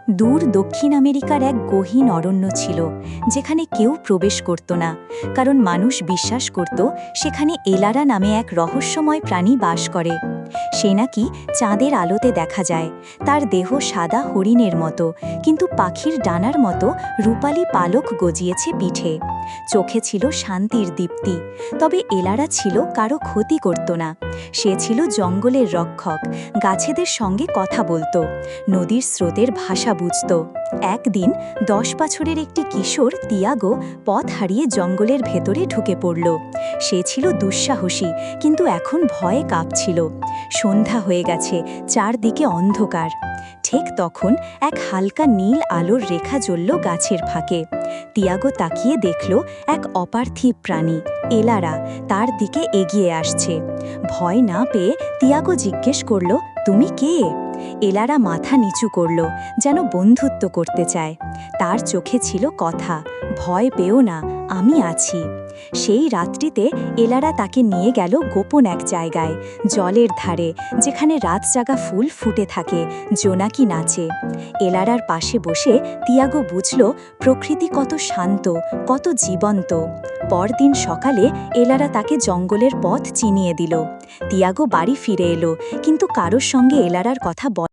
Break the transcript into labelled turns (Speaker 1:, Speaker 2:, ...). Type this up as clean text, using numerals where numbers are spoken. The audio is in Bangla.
Speaker 1: দূর দক্ষিণ আমেরিকার এক গহীন অরণ্য ছিল, যেখানে কেউ প্রবেশ করত না, কারণ মানুষ বিশ্বাস করত সেখানে এলারা নামে এক রহস্যময় প্রাণী বাস করে। সে নাকি চাঁদের আলোতে দেখা যায়। তার দেহ সাদা হরিণের মতো, কিন্তু পাখির ডানার মতো রূপালী পালক গজিয়েছে পিঠে। চোখে ছিল শান্তির দীপ্তি। তবে এলারা ছিল কারো ক্ষতি করত না। সে ছিল জঙ্গলের রক্ষক, গাছেদের সঙ্গে কথা বলতো, নদীর স্রোতের ভাষা বুঝত। একদিন 10 বছরের একটি কিশোর তিয়াগো পথ হারিয়ে জঙ্গলের ভেতরে ঢুকে পড়ল। সে ছিল দুঃসাহসী, কিন্তু এখন ভয়ে কাঁপছিল। সন্ধ্যা হয়ে গেছে, চারদিকে অন্ধকার। ঠিক তখন এক হালকা নীল আলোর রেখা জ্বলল গাছের ফাঁকে। তিয়াগো তাকিয়ে দেখল এক অপার্থিব প্রাণী, এলারা, তার দিকে এগিয়ে আসছে। ভয় না পেয়ে তিয়াগো জিজ্ঞেস করল, তুমি কে? এলারা মাথা নিচু করল, যেন বন্ধুত্ব করতে চায়। তার চোখে ছিল কথা, ভয় পেও না, আমি আছি। সেই রাত্রিতে এলারা তাকে নিয়ে গেল গোপন এক জায়গায়, জলের ধারে, যেখানে রাত জাগা ফুল ফুটে থাকে, জোনাকি নাচে। এলারার পাশে বসে তিয়াগো বুঝল প্রকৃতি কত শান্ত, কত জীবন্ত। পরদিন সকালে এলারা তাকে জঙ্গলের পথ চিনিয়ে দিল। তিয়াগো বাড়ি ফিরে এলো, কিন্তু কারোর সঙ্গে এলারার কথা